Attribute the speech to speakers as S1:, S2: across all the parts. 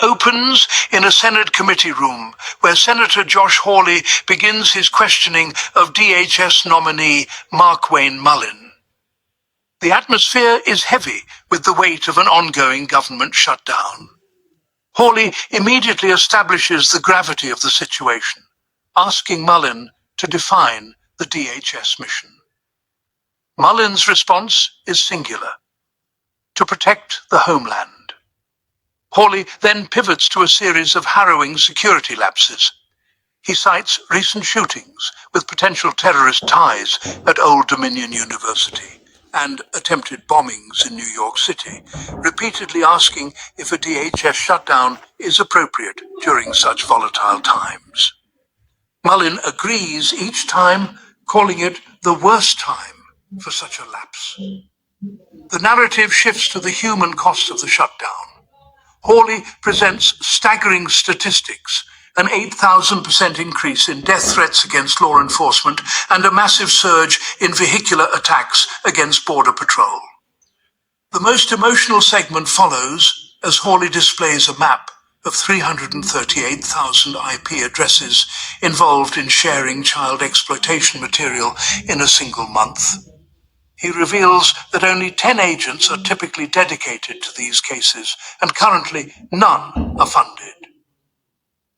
S1: opens in a Senate committee room where Senator Josh Hawley begins his questioning of DHS nominee Markwayne Mullin. The atmosphere is heavy with the weight of an ongoing government shutdown. Hawley immediately establishes the gravity of the situation, asking Mullin to define the DHS mission. Mullin's response is singular: to protect the homeland. Hawley then pivots to a series of harrowing security lapses. He cites recent shootings with potential terrorist ties at Old Dominion University and attempted bombings in New York City, repeatedly asking if a DHS shutdown is appropriate during such volatile times. Mullin agrees each time, calling it the worst time for such a lapse. The narrative shifts to the human cost of the shutdown. Hawley presents staggering statistics: an 8,000% increase in death threats against law enforcement and a massive surge in vehicular attacks against Border Patrol. The most emotional segment follows as Hawley displays a map of 338,000 IP addresses involved in sharing child exploitation material in a single month. He reveals that only 10 agents are typically dedicated to these cases, and currently none are funded.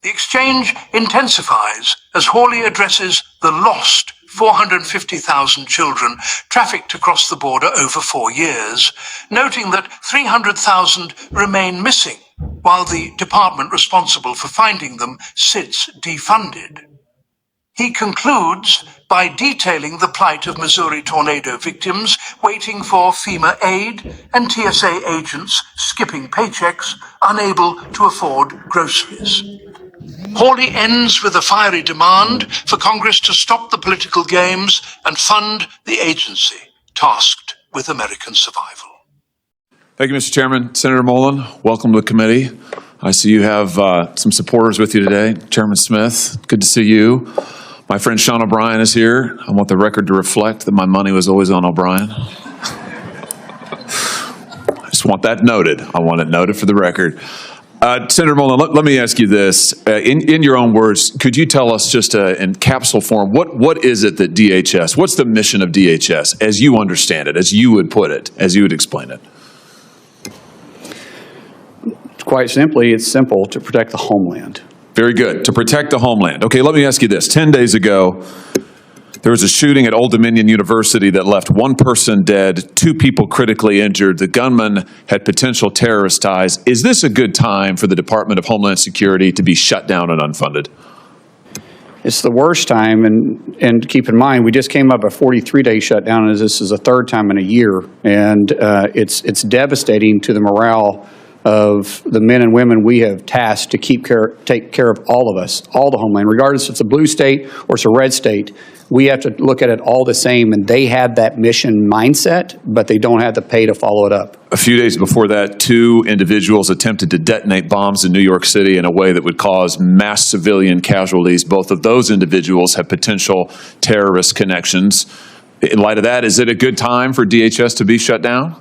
S1: The exchange intensifies as Hawley addresses the lost 450,000 children trafficked across the border over 4 years, noting that 300,000 remain missing, while the department responsible for finding them sits defunded. He concludes by detailing the plight of Missouri tornado victims waiting for FEMA aid and TSA agents skipping paychecks, unable to afford groceries. Hawley ends with a fiery demand for Congress to stop the political games and fund the agency tasked with American survival.
S2: Thank you, Mr. Chairman. Senator Mullin, welcome to the committee. I see you have some supporters with you today. Chairman Smith, good to see you. My friend Sean O'Brien is here. I want the record to reflect that my money was always on O'Brien. I just want that noted. I want it noted for the record. Senator Mullin, let me ask you this. In your own words, could you tell us just in capsule form, what is it that DHS, what's the mission of DHS as you understand it, as you would put it, as you would explain it?
S3: Quite simply, it's simple: to protect the homeland.
S2: Very good. To protect the homeland. Okay, let me ask you this. 10 days ago, there was a shooting at Old Dominion University that left one person dead, 2 people critically injured. The gunman had potential terrorist ties. Is this a good time for the Department of Homeland Security to be shut down and unfunded?
S3: It's the worst time, and keep in mind, we just came up a 43-day shutdown, as this is the 3rd time in a year, and it's devastating to the morale of the men and women we have tasked to take care of all of us, all the homeland, regardless if it's a blue state or it's a red state. We have to look at it all the same, and they have that mission mindset, but they don't have the pay to follow it up.
S2: A few days before that, 2 individuals attempted to detonate bombs in New York City in a way that would cause mass civilian casualties. Both of those individuals have potential terrorist connections. In light of that, is it a good time for DHS to be shut down?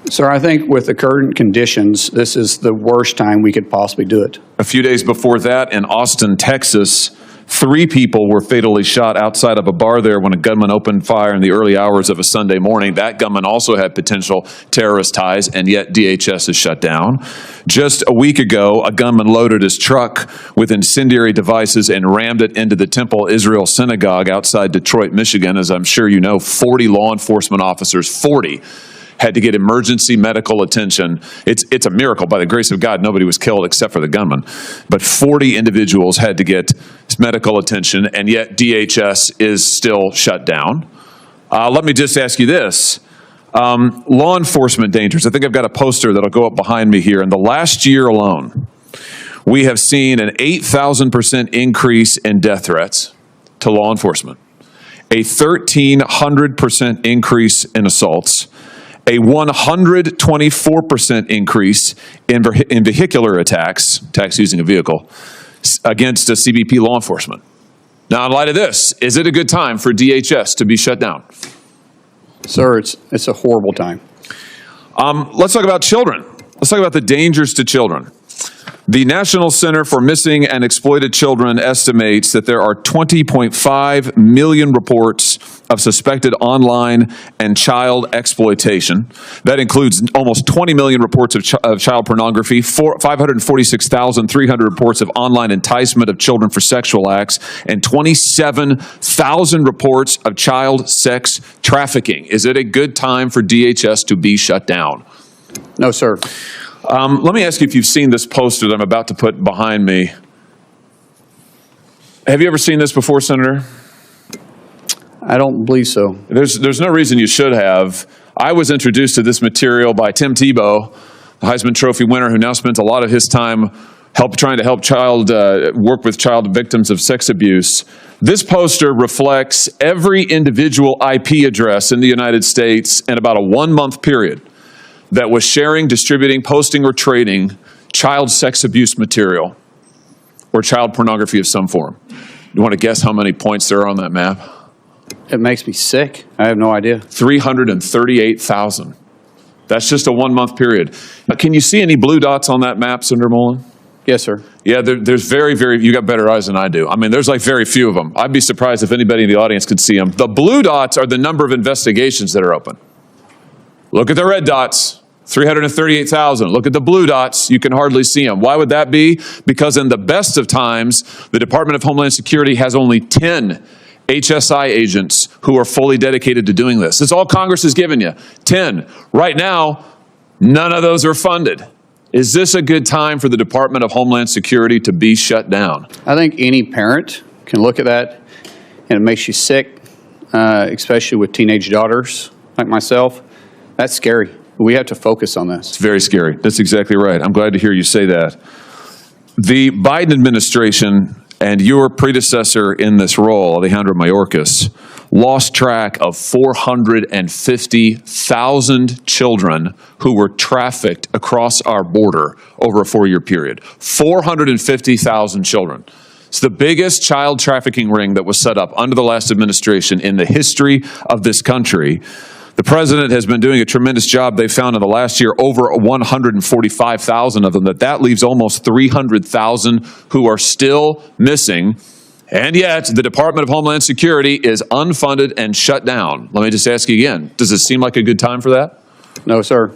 S3: Sir, I think with the current conditions, this is the worst time we could possibly do it.
S2: A few days before that, in Austin, Texas, 3 people were fatally shot outside of a bar there when a gunman opened fire in the early hours of a Sunday morning. That gunman also had potential terrorist ties, and yet DHS is shut down. Just a week ago, a gunman loaded his truck with incendiary devices and rammed it into the Temple Israel Synagogue outside Detroit, Michigan. As I'm sure you know, 40 law enforcement officers, 40, had to get emergency medical attention. It's a miracle. By the grace of God, nobody was killed except for the gunman. But 40 individuals had to get medical attention, and yet DHS is still shut down. Let me just ask you this. Law enforcement dangers. I think I've got a poster that'll go up behind me here. In the last year alone, we have seen an 8,000% increase in death threats to law enforcement, a 1,300% increase in assaults, a 124% increase in vehicular attacks using a vehicle, against a CBP law enforcement. Now, in light of this, is it a good time for DHS to be shut down?
S3: Sir, it's a horrible time.
S2: Let's talk about children. Let's talk about the dangers to children. The National Center for Missing and Exploited Children estimates that there are 20.5 million reports of suspected online and child exploitation. That includes almost 20 million reports of child pornography, 546,300 reports of online enticement of children for sexual acts, and 27,000 reports of child sex trafficking. Is it a good time for DHS to be shut down?
S3: No, sir.
S2: Let me ask you if you've seen this poster that I'm about to put behind me. Have you ever seen this before, Senator?
S3: I don't believe so.
S2: There's no reason you should have. I was introduced to this material by Tim Tebow, the Heisman Trophy winner, who now spends a lot of his time trying to help work with child victims of sex abuse. This poster reflects every individual IP address in the United States in about a 1-month period that was sharing, distributing, posting, or trading child sex abuse material or child pornography of some form. You want to guess how many points there are on that map?
S3: It makes me sick. I have no idea.
S2: 338,000. That's just a 1-month period. Can you see any blue dots on that map, Senator Mullin?
S3: Yes, sir.
S2: Yeah, there's you got better eyes than I do. I mean, there's like very few of them. I'd be surprised if anybody in the audience could see them. The blue dots are the number of investigations that are open. Look at the red dots. 338,000. Look at the blue dots. You can hardly see them. Why would that be? Because in the best of times, the Department of Homeland Security has only 10 HSI agents who are fully dedicated to doing this. That's all Congress has given you. 10. Right now, none of those are funded. Is this a good time for the Department of Homeland Security to be shut down?
S3: I think any parent can look at that and it makes you sick, especially with teenage daughters like myself. That's scary. We have to focus on this.
S2: It's very scary. That's exactly right. I'm glad to hear you say that. The Biden administration and your predecessor in this role, Alejandro Mayorkas, lost track of 450,000 children who were trafficked across our border over a 4-year period. 450,000 children. It's the biggest child trafficking ring that was set up under the last administration in the history of this country. The president has been doing a tremendous job. They found in the last year over 145,000 of them. That leaves almost 300,000 who are still missing. And yet, the Department of Homeland Security is unfunded and shut down. Let me just ask you again, does it seem like a good time for that?
S3: No, sir.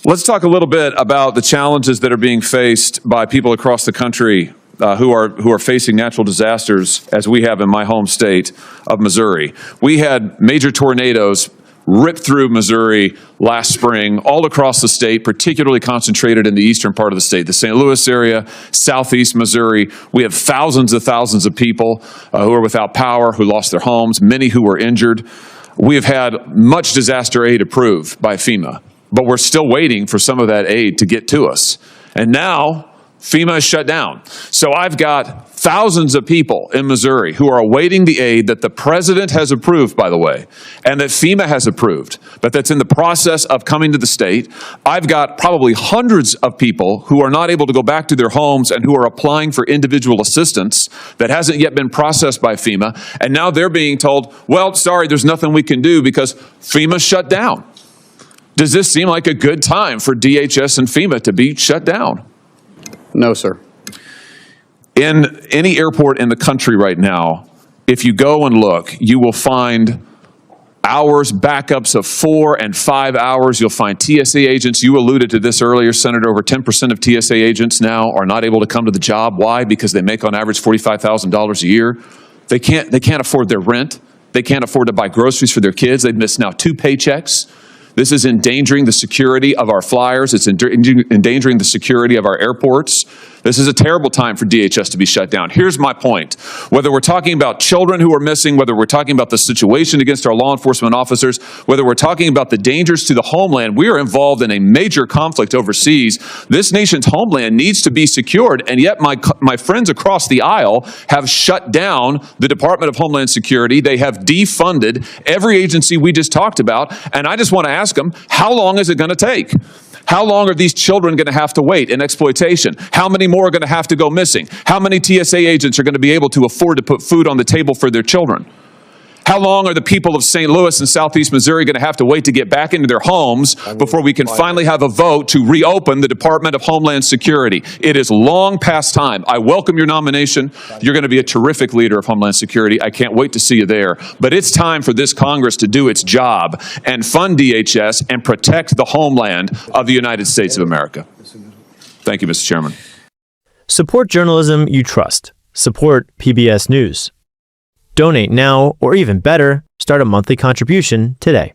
S2: Let's talk a little bit about the challenges that are being faced by people across the country who are facing natural disasters, as we have in my home state of Missouri. We had major tornadoes ripped through Missouri last spring, all across the state, particularly concentrated in the eastern part of the state, the St. Louis area, southeast Missouri. We have thousands of people who are without power, who lost their homes, many who were injured. We have had much disaster aid approved by FEMA, but we're still waiting for some of that aid to get to us. And now, FEMA is shut down. So I've got thousands of people in Missouri who are awaiting the aid that the president has approved, by the way, and that FEMA has approved, but that's in the process of coming to the state. I've got probably hundreds of people who are not able to go back to their homes and who are applying for individual assistance that hasn't yet been processed by FEMA. And now they're being told, well, sorry, there's nothing we can do because FEMA's shut down. Does this seem like a good time for DHS and FEMA to be shut down?
S3: No, sir.
S2: In any airport in the country right now, if you go and look, you will find hours, backups of 4 and 5 hours. You'll find TSA agents. You alluded to this earlier, Senator. Over 10% of TSA agents now are not able to come to the job. Why? Because they make on average $45,000 a year. They can't afford their rent. They can't afford to buy groceries for their kids. They've missed now 2 paychecks. This is endangering the security of our flyers. It's endangering the security of our airports. This is a terrible time for DHS to be shut down. Here's my point. Whether we're talking about children who are missing, whether we're talking about the situation against our law enforcement officers, whether we're talking about the dangers to the homeland, we are involved in a major conflict overseas. This nation's homeland needs to be secured, and yet my friends across the aisle have shut down the Department of Homeland Security. They have defunded every agency we just talked about, and I just want to ask them, how long is it going to take? How long are these children going to have to wait in exploitation? How many more are going to have to go missing? How many TSA agents are going to be able to afford to put food on the table for their children? How long are the people of St. Louis and Southeast Missouri going to have to wait to get back into their homes before we can finally have a vote to reopen the Department of Homeland Security? It is long past time. I welcome your nomination. You're going to be a terrific leader of Homeland Security. I can't wait to see you there. But it's time for this Congress to do its job and fund DHS and protect the homeland of the United States of America. Thank you, Mr. Chairman.
S4: Support journalism you trust. Support PBS News. Donate now, or even better, start a monthly contribution today.